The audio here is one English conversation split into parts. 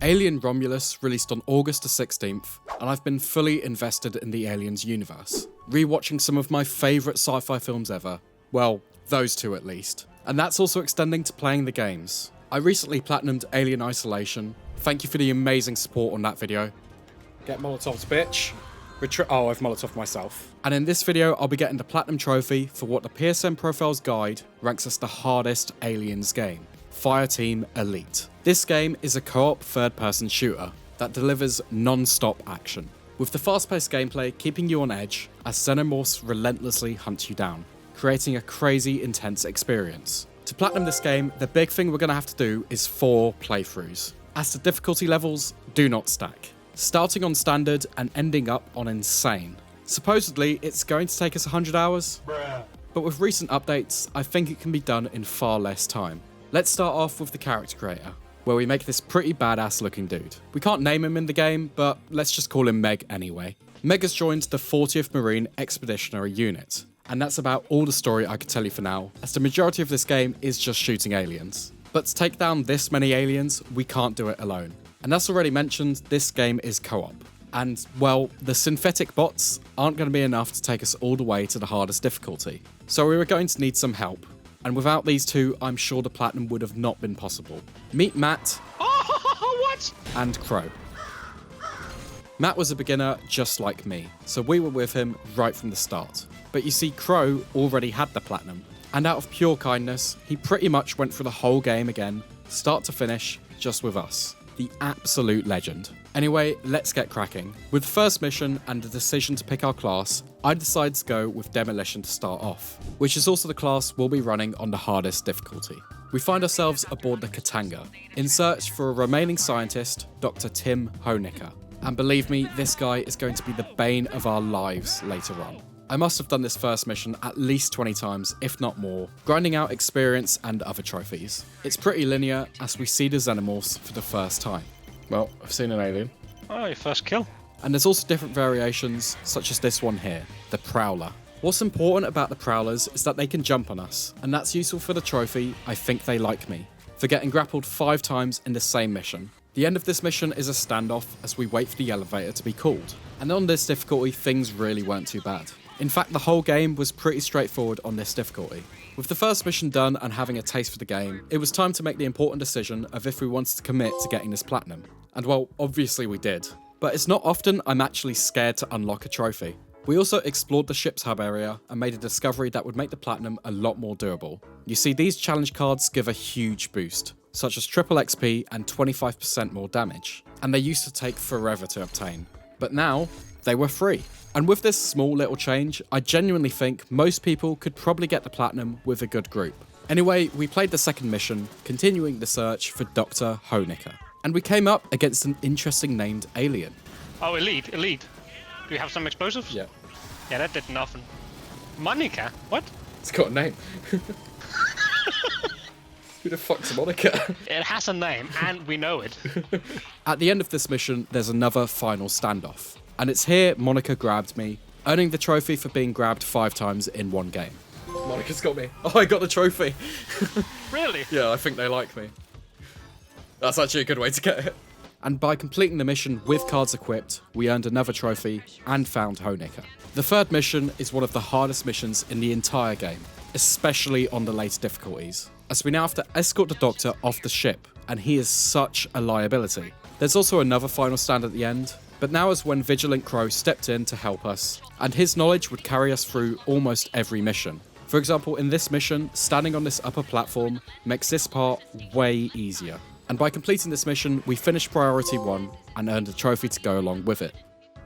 Alien Romulus released on August the 16th, and I've been fully invested in the Aliens universe, rewatching some of my favourite sci-fi films ever. Well, those two at least. And that's also extending to playing the games. I recently platinumed Alien Isolation. Thank you for the amazing support on that video. Get Molotovs, bitch. Oh, I've Molotov myself. And in this video, I'll be getting the Platinum Trophy for what the PSNProfiles guide ranks as the hardest Aliens game, Fireteam Elite. This game is a co-op third-person shooter that delivers non-stop action, with the fast-paced gameplay keeping you on edge as xenomorphs relentlessly hunt you down, creating a crazy intense experience. To platinum this game, the big thing we're going to have to do is 4 playthroughs, as the difficulty levels do not stack, starting on standard and ending up on insane. Supposedly, it's going to take us 100 hours, but with recent updates, I think it can be done in far less time. Let's start off with the character creator, where we make this pretty badass looking dude. We can't name him in the game, but let's just call him Meg anyway. Meg has joined the 40th Marine Expeditionary Unit, and that's about all the story I could tell you for now, as the majority of this game is just shooting aliens. But to take down this many aliens, we can't do it alone. And as already mentioned, this game is co-op. And, well, the synthetic bots aren't going to be enough to take us all the way to the hardest difficulty. So we were going to need some help. And without these two, I'm sure the platinum would have not been possible. Meet Matt What? And Crow. Matt was a beginner just like me, so we were with him right from the start. But you see, Crow already had the platinum, and out of pure kindness, he pretty much went through the whole game again, start to finish, just with us. The absolute legend. Anyway, let's get cracking. With the first mission and the decision to pick our class, I decided to go with Demolition to start off, which is also the class we'll be running on the hardest difficulty. We find ourselves aboard the Katanga, in search for a remaining scientist, Dr. Tim Hoenikker. And believe me, this guy is going to be the bane of our lives later on. I must have done this first mission at least 20 times, if not more, grinding out experience and other trophies. It's pretty linear as we see the xenomorphs for the first time. Well, I've seen an alien. Oh, your first kill. And there's also different variations, such as this one here, the Prowler. What's important about the Prowlers is that they can jump on us, and that's useful for the trophy, I think they like me, for getting grappled 5 times in the same mission. The end of this mission is a standoff as we wait for the elevator to be called, and on this difficulty things really weren't too bad. In fact, the whole game was pretty straightforward on this difficulty. With the first mission done and having a taste for the game, it was time to make the important decision of if we wanted to commit to getting this platinum. And well, obviously we did. But it's not often I'm actually scared to unlock a trophy. We also explored the ship's hub area and made a discovery that would make the platinum a lot more doable. You see, these challenge cards give a huge boost, such as triple XP and 25% more damage, and they used to take forever to obtain. But now, they were free. And with this small little change, I genuinely think most people could probably get the platinum with a good group. Anyway, we played the second mission, continuing the search for Dr. Hoenikker. And we came up against an interesting named alien. Oh, Elite. Do you have some explosives? Yeah. Yeah, that did nothing. Monica? What? It's got a name. Who the fuck's Monica? It has a name, and we know it. At the end of this mission, there's another final standoff. And it's here Monica grabbed me, earning the trophy for being grabbed 5 times in one game. Monica's got me. Oh, I got the trophy. Really? Yeah, I think they like me. That's actually a good way to get it. And by completing the mission with cards equipped, we earned another trophy and found Hoenikker. The third mission is one of the hardest missions in the entire game, especially on the later difficulties, as we now have to escort the Doctor off the ship, and he is such a liability. There's also another final stand at the end, but now is when Vigilant Crow stepped in to help us, and his knowledge would carry us through almost every mission. For example, in this mission, standing on this upper platform makes this part way easier. And by completing this mission, we finished Priority 1 and earned a trophy to go along with it.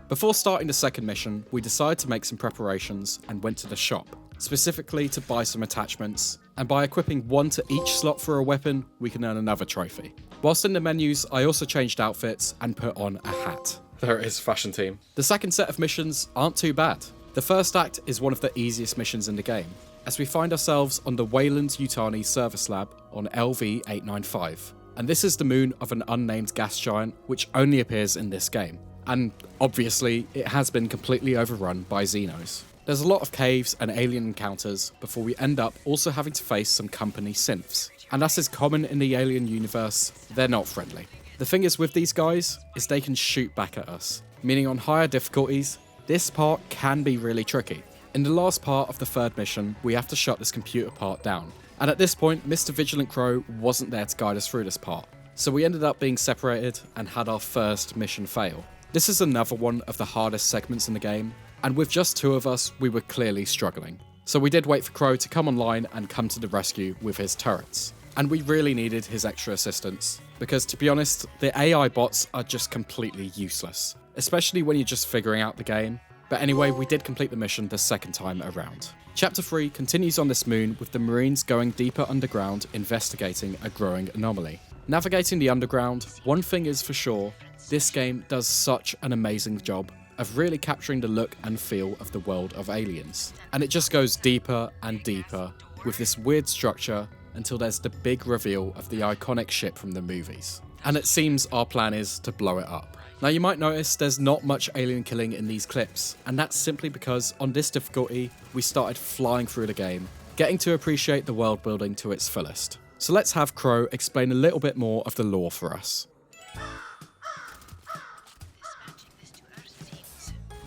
Before starting the second mission, we decided to make some preparations and went to the shop, specifically to buy some attachments, and by equipping 1 to each slot for a weapon, we can earn another trophy. Whilst in the menus, I also changed outfits and put on a hat. There it is, fashion team. The second set of missions aren't too bad. The first act is one of the easiest missions in the game, as we find ourselves on the Weyland-Yutani service lab on LV-895. And this is the moon of an unnamed gas giant, which only appears in this game. And obviously, it has been completely overrun by Xenos. There's a lot of caves and alien encounters before we end up also having to face some company synths. And as is common in the alien universe, they're not friendly. The thing is with these guys, is they can shoot back at us, meaning on higher difficulties, this part can be really tricky. In the last part of the third mission, we have to shut this computer part down. And at this point, Mr. Vigilant Crow wasn't there to guide us through this part. So we ended up being separated and had our first mission fail. This is another one of the hardest segments in the game, and with just 2 of us, we were clearly struggling. So we did wait for Crow to come online and come to the rescue with his turrets. And we really needed his extra assistance, because to be honest, the AI bots are just completely useless, especially when you're just figuring out the game. But anyway, we did complete the mission the second time around. Chapter 3 continues on this moon with the Marines going deeper underground investigating a growing anomaly. Navigating the underground, one thing is for sure, this game does such an amazing job of really capturing the look and feel of the world of Aliens. And it just goes deeper and deeper with this weird structure until there's the big reveal of the iconic ship from the movies. And it seems our plan is to blow it up. Now you might notice there's not much alien killing in these clips, and that's simply because on this difficulty, we started flying through the game, getting to appreciate the world building to its fullest. So let's have Crow explain a little bit more of the lore for us.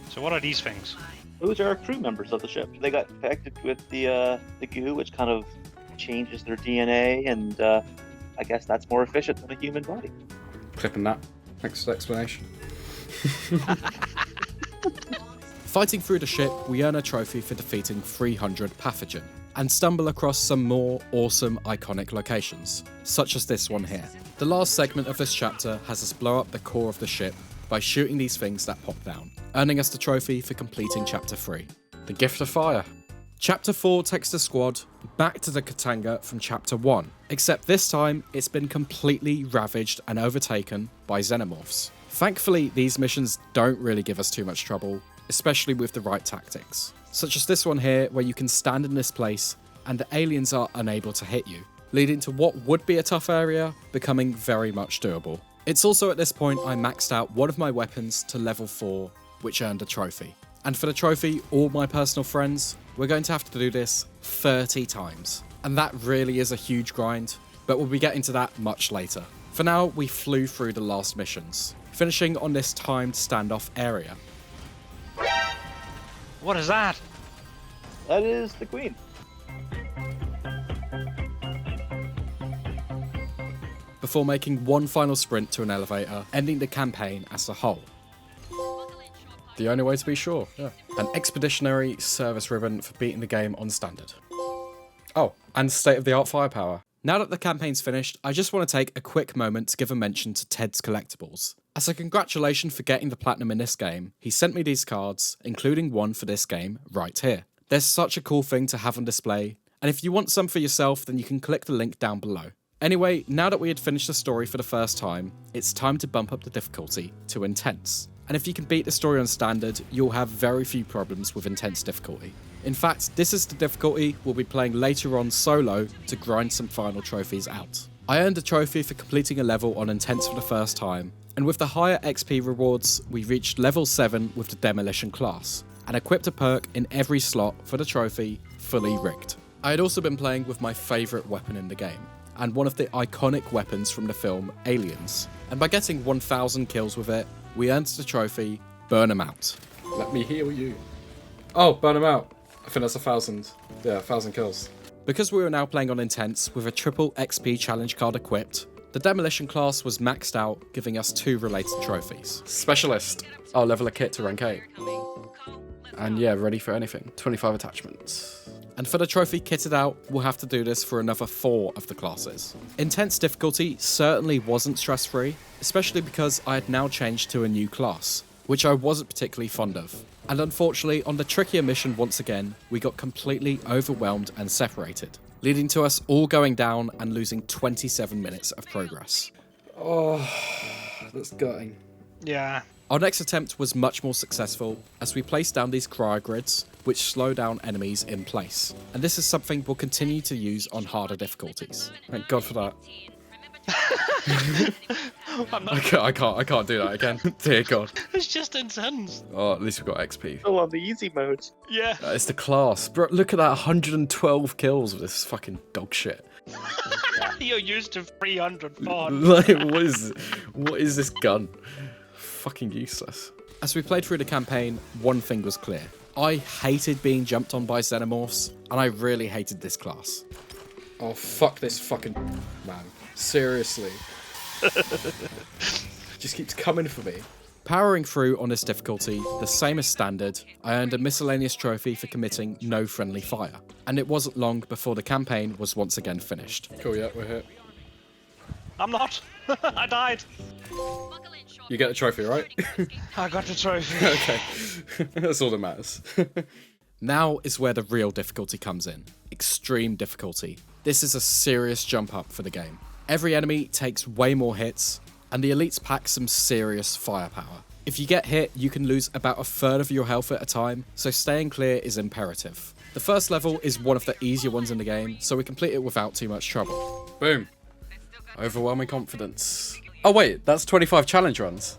So what are these things? Those are crew members of the ship. They got infected with the goo, which kind of changes their DNA, and I guess that's more efficient than a human body. Clipping that. Thanks for the explanation. Fighting through the ship, we earn a trophy for defeating 300 pathogen, and stumble across some more awesome iconic locations, such as this one here. The last segment of this chapter has us blow up the core of the ship by shooting these things that pop down, earning us the trophy for completing Chapter 3, the Gift of Fire. Chapter 4 takes the squad back to the Katanga from Chapter 1, except this time it's been completely ravaged and overtaken by xenomorphs. Thankfully, these missions don't really give us too much trouble, especially with the right tactics, such as this one here where you can stand in this place and the aliens are unable to hit you, leading to what would be a tough area becoming very much doable. It's also at this point I maxed out one of my weapons to level 4, which earned a trophy. And for the trophy, all my personal friends, we're going to have to do this 30 times. And that really is a huge grind, but we'll be getting to that much later. For now, we flew through the last missions, finishing on this timed standoff area. What is that? That is the Queen. Before making one final sprint to an elevator, ending the campaign as a whole. The only way to be sure, yeah. An expeditionary service ribbon for beating the game on standard. Oh, and state-of-the-art firepower. Now that the campaign's finished, I just want to take a quick moment to give a mention to Ted's Collectibles. As a congratulation for getting the platinum in this game, he sent me these cards, including one for this game right here. They're such a cool thing to have on display, and if you want some for yourself, then you can click the link down below. Anyway, now that we had finished the story for the first time, it's time to bump up the difficulty to Intense. And if you can beat the story on standard, you'll have very few problems with intense difficulty. In fact, this is the difficulty we'll be playing later on solo to grind some final trophies out. I earned a trophy for completing a level on intense for the first time, and with the higher XP rewards, we reached level 7 with the demolition class, and equipped a perk in every slot for the trophy, fully rigged. I had also been playing with my favourite weapon in the game, and one of the iconic weapons from the film Aliens, and by getting 1000 kills with it, we earned the trophy, Burn 'em Out. Let me heal you. Oh, Burn 'em Out. I think that's 1000. Yeah, 1000 kills. Because we were now playing on Intense with a triple XP challenge card equipped, the Demolition class was maxed out, giving us 2 related trophies. Specialist. I'll level a kit to rank 8. And yeah, ready for anything. 25 attachments. And for the trophy kitted out, we'll have to do this for another 4 of the classes. Intense difficulty certainly wasn't stress-free, especially because I had now changed to a new class, which I wasn't particularly fond of. And unfortunately, on the trickier mission once again, we got completely overwhelmed and separated, leading to us all going down and losing 27 minutes of progress. Oh, that's gutting. Yeah. Our next attempt was much more successful, as we placed down these cryogrids, which slow down enemies in place. And this is something we'll continue to use on harder difficulties. Thank God for that. I can't do that again. Dear God. It's just intense. Oh, at least we've got XP. Oh, on the easy mode. Yeah. It's the class. Bro, look at that, 112 kills with this fucking dog shit. Yeah. You're used to 300, 400. Like, what is this gun? Fucking useless. As we played through the campaign, one thing was clear. I hated being jumped on by xenomorphs, and I really hated this class. Oh, fuck this fucking man. Seriously. Just keeps coming for me. Powering through on this difficulty, the same as standard, I earned a miscellaneous trophy for committing no friendly fire. And it wasn't long before the campaign was once again finished. Cool, yeah, we're here. I'm not. I died. You get the trophy, right? I got the trophy. Okay. That's all that matters. Now is where the real difficulty comes in. Extreme difficulty. This is a serious jump up for the game. Every enemy takes way more hits, and the elites pack some serious firepower. If you get hit, you can lose about a third of your health at a time, so staying clear is imperative. The first level is one of the easier ones in the game, so we complete it without too much trouble. Boom. Overwhelming confidence. Oh wait, that's 25 challenge runs.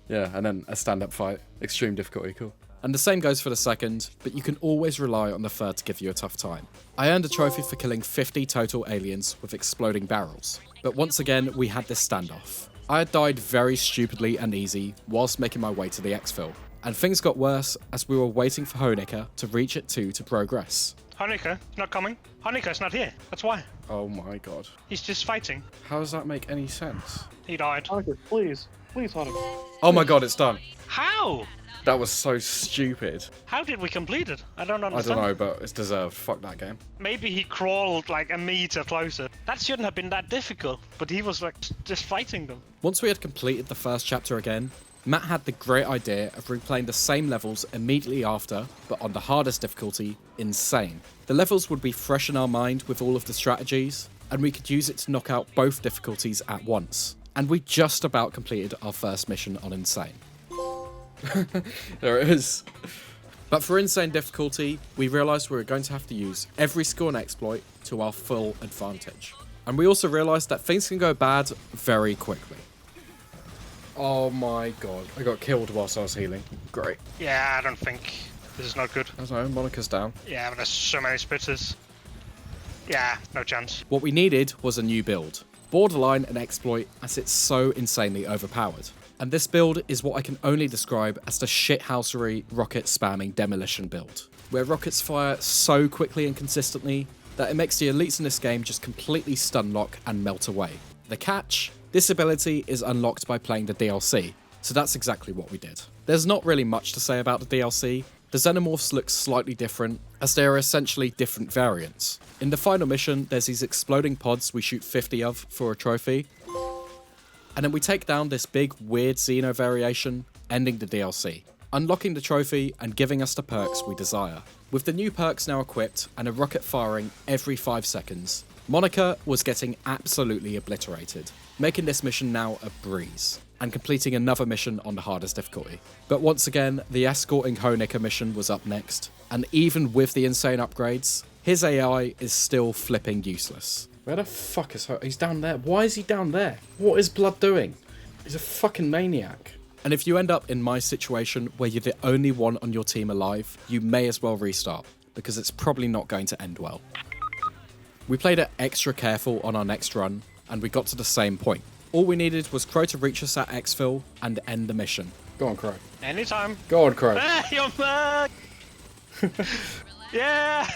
Yeah, and then a stand-up fight. Extreme difficulty, cool. And the same goes for the second, but you can always rely on the third to give you a tough time. I earned a trophy for killing 50 total aliens with exploding barrels, but once again we had this standoff. I had died very stupidly and easy whilst making my way to the exfil, and things got worse as we were waiting for Honecker to reach it too to progress. Honecker, not coming. Honecker's not here. That's why. Oh my god. He's just fighting. How does that make any sense? He died. Honecker, please. Please, Honecker. Oh my god, it's done. How? That was so stupid. How did we complete it? I don't I understand. don't know, but it's deserved. Fuck that game. Maybe he crawled like a meter closer. That shouldn't have been that difficult, but he was like just fighting them. Once we had completed the first chapter again, Matt had the great idea of replaying the same levels immediately after, but on the hardest difficulty, insane. The levels would be fresh in our mind with all of the strategies, and we could use it to knock out both difficulties at once. And we just about completed our first mission on insane. There it is. But for insane difficulty, we realised we were going to have to use every skill and exploit to our full advantage. And we also realised that things can go bad very quickly. Oh my god, I got killed whilst I was healing. Great. Yeah, I don't think this is not good. I don't know, Monica's down. Yeah, but there's so many spitters. Yeah, no chance. What we needed was a new build. Borderline an exploit, as it's so insanely overpowered. And this build is what I can only describe as the shithousery rocket spamming demolition build, where rockets fire so quickly and consistently that it makes the elites in this game just completely stun lock and melt away. The catch? This ability is unlocked by playing the DLC, so that's exactly what we did. There's not really much to say about the DLC. The xenomorphs look slightly different, as they are essentially different variants. In the final mission, there's these exploding pods we shoot 50 of for a trophy, and then we take down this big weird Xeno variation, ending the DLC, unlocking the trophy and giving us the perks we desire. With the new perks now equipped and a rocket firing every 5 seconds, Monica was getting absolutely obliterated, making this mission now a breeze, and completing another mission on the hardest difficulty. But once again, the escorting Honecker mission was up next, and even with the insane upgrades, his AI is still flipping useless. Where the fuck is He's down there. Why is he down there? What is Blood doing? He's a fucking maniac. And if you end up in my situation where you're the only one on your team alive, you may as well restart, because it's probably not going to end well. We played it extra careful on our next run, and we got to the same point. All we needed was Crow to reach us at exfil and end the mission. Go on, Crow. Anytime. Go on, Crow. You're back! Yeah!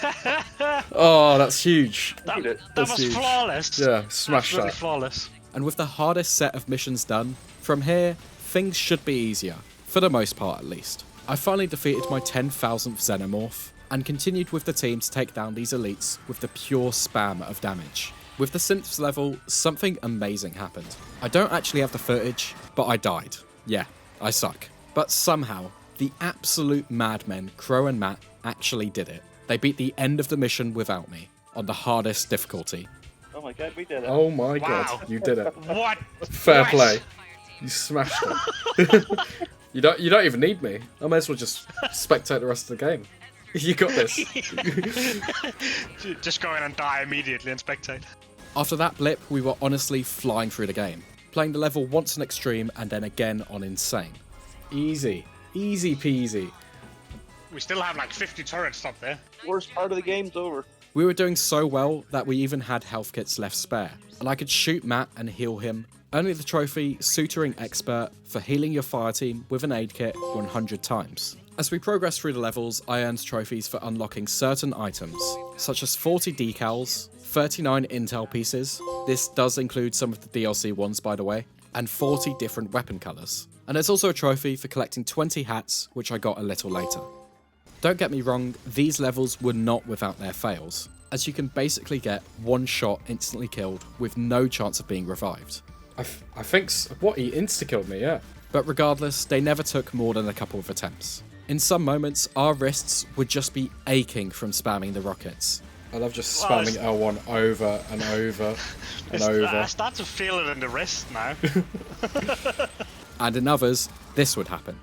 Oh, that's huge. That That's was huge. flawless. Yeah, smash Absolutely that. flawless. And with the hardest set of missions done, from here, things should be easier. For the most part, at least. I finally defeated my 10,000th xenomorph, and continued with the team to take down these elites with the pure spam of damage. With the synths level, something amazing happened. I don't actually have the footage, but I died. Yeah, I suck. But somehow, the absolute madmen, Crow and Matt, actually did it. They beat the end of the mission without me, on the hardest difficulty. Oh my god, we did it. Oh my Wow. god, you did it. What? Fair Yes. play. You smashed it. You don't even need me. I may as well just spectate the rest of the game. You got this. Just go in and die immediately and spectate. After that blip, we were honestly flying through the game, playing the level once on extreme and then again on insane. Easy. Easy peasy. We still have like 50 turrets up there. Worst part of the game's over. We were doing so well that we even had health kits left spare, and I could shoot Matt and heal him, earning the trophy Suturing Expert for healing your fire team with an aid kit 100 times. As we progressed through the levels, I earned trophies for unlocking certain items, such as 40 decals, 39 intel pieces, this does include some of the DLC ones by the way, and 40 different weapon colours. And there's also a trophy for collecting 20 hats, which I got a little later. Don't get me wrong, these levels were not without their fails, as you can basically get one shot instantly killed with no chance of being revived. I think... What? He insta-killed me, yeah. But regardless, they never took more than a couple of attempts. In some moments, our wrists would just be aching from spamming the rockets. I love just spamming L1 over and over and over. I start to feel it in the wrist now. And in others, this would happen.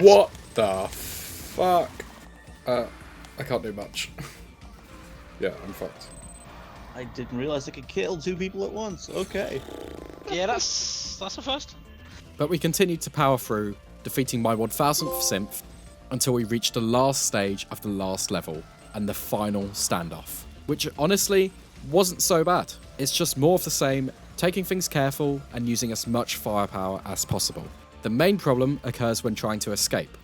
What the fuck? I can't do much. Yeah, I'm fucked. I didn't realize I could kill 2 people at once. Okay. Yeah, that's the first. But we continued to power through, defeating my 1000th synth until we reached the last stage of the last level and the final standoff, which honestly wasn't so bad. It's just more of the same, taking things careful and using as much firepower as possible. The main problem occurs when trying to escape.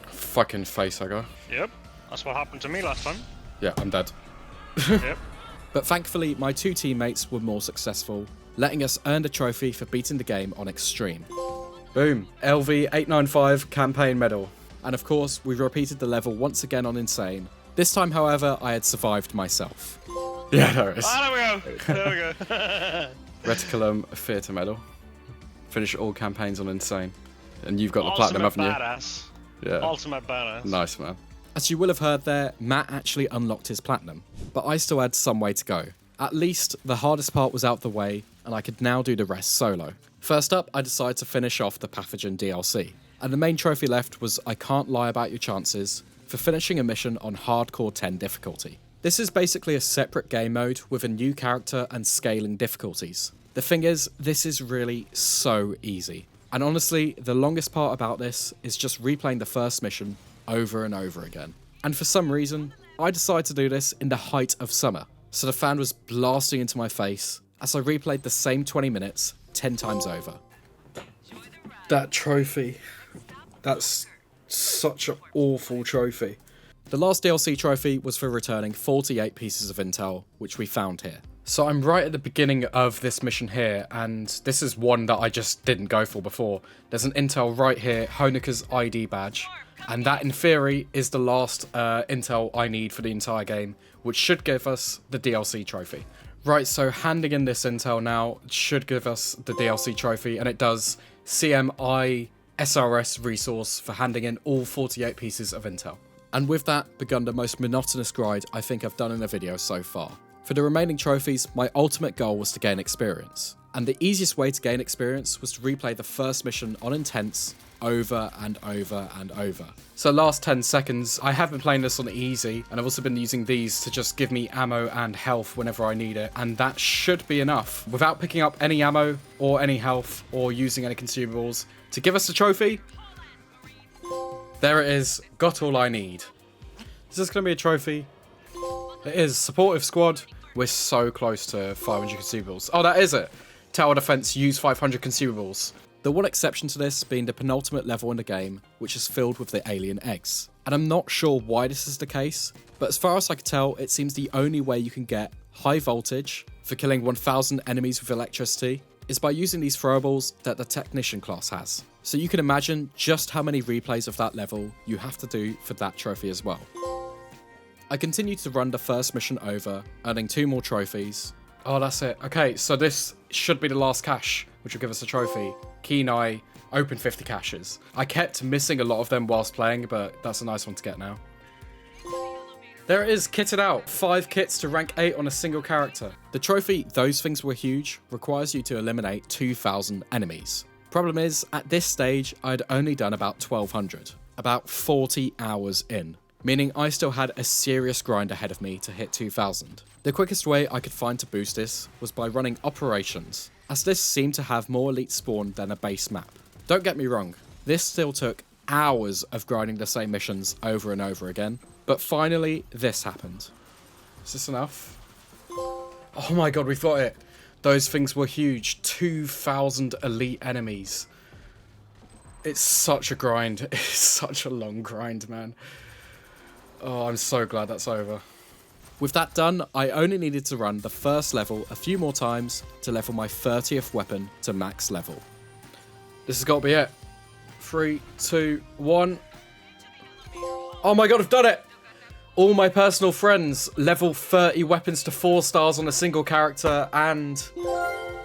Fucking facehugger. Yep, that's what happened to me last time. Yeah, I'm dead. Yep. But thankfully, my 2 teammates were more successful, letting us earn the trophy for beating the game on Extreme. Boom. LV895 Campaign Medal. And of course, we repeated the level once again on Insane. This time, however, I had survived myself. Yeah, there it is. Ah, there we go. There we go. Reticulum Theater Medal. Finish all campaigns on Insane. And you've got the platinum, haven't you? Badass. Yeah. Ultimate badass. Nice, man. As you will have heard there, Matt actually unlocked his platinum, but I still had some way to go. At least, the hardest part was out the way, and I could now do the rest solo. First up, I decided to finish off the Pathogen DLC, and the main trophy left was I Can't Lie About Your Chances for finishing a mission on Hardcore 10 difficulty. This is basically a separate game mode with a new character and scaling difficulties. The thing is, this is really so easy. And honestly, the longest part about this is just replaying the first mission over and over again. And for some reason, I decided to do this in the height of summer, so the fan was blasting into my face as I replayed the same 20 minutes 10 times over. That trophy. That's such an awful trophy. The last DLC trophy was for returning 48 pieces of intel, which we found here. So I'm right at the beginning of this mission here, and this is one that I just didn't go for before. There's an intel right here, Honeka's ID badge, and that in theory is the last intel I need for the entire game, which should give us the DLC trophy. Right, so handing in this intel now should give us the DLC trophy, and it does. CMI SRS resource for handing in all 48 pieces of intel. And with that begun the most monotonous grind I think I've done in a video so far. For the remaining trophies, my ultimate goal was to gain experience. And the easiest way to gain experience was to replay the first mission on Intense over and over and over. So last 10 seconds, I have been playing this on easy, and I've also been using these to just give me ammo and health whenever I need it, and that should be enough. Without picking up any ammo, or any health, or using any consumables, to give us the trophy. There it is, got all I need. Is this going to be a trophy? It is, supportive squad. We're so close to 500 consumables. Oh, that is it. Tower defense, use 500 consumables. The one exception to this being the penultimate level in the game, which is filled with the alien eggs. And I'm not sure why this is the case, but as far as I can tell, it seems the only way you can get high voltage for killing 1000 enemies with electricity is by using these throwables that the Technician class has. So you can imagine just how many replays of that level you have to do for that trophy as well. I continued to run the first mission over, earning 2 more trophies. Oh, that's it. Okay, so this should be the last cache, which will give us a trophy. Kenai, open 50 caches. I kept missing a lot of them whilst playing, but that's a nice one to get now. There it is, kitted out. 5 kits to rank 8 on a single character. The trophy, Those Things Were Huge, requires you to eliminate 2000 enemies. Problem is, at this stage, I'd only done about 1200, about 40 hours in, meaning I still had a serious grind ahead of me to hit 2000. The quickest way I could find to boost this was by running Operations, as this seemed to have more elite spawn than a base map. Don't get me wrong, this still took hours of grinding the same missions over and over again, But finally, this happened. Is this enough? Oh my god, we've got it. Those things were huge. 2,000 elite enemies. It's such a grind. It's such a long grind, man. Oh, I'm so glad that's over. With that done, I only needed to run the first level a few more times to level my 30th weapon to max level. This has got to be it. 3, 2, 1. Oh my god, I've done it! All my personal friends, level 30 weapons to 4 stars on a single character, and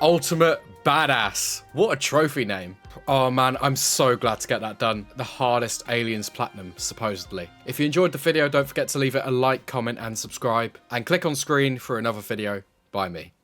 ultimate badass. What a trophy name. Oh man, I'm so glad to get that done. The hardest Aliens Platinum, supposedly. If you enjoyed the video, don't forget to leave it a like, comment, and subscribe. And click on screen for another video by me.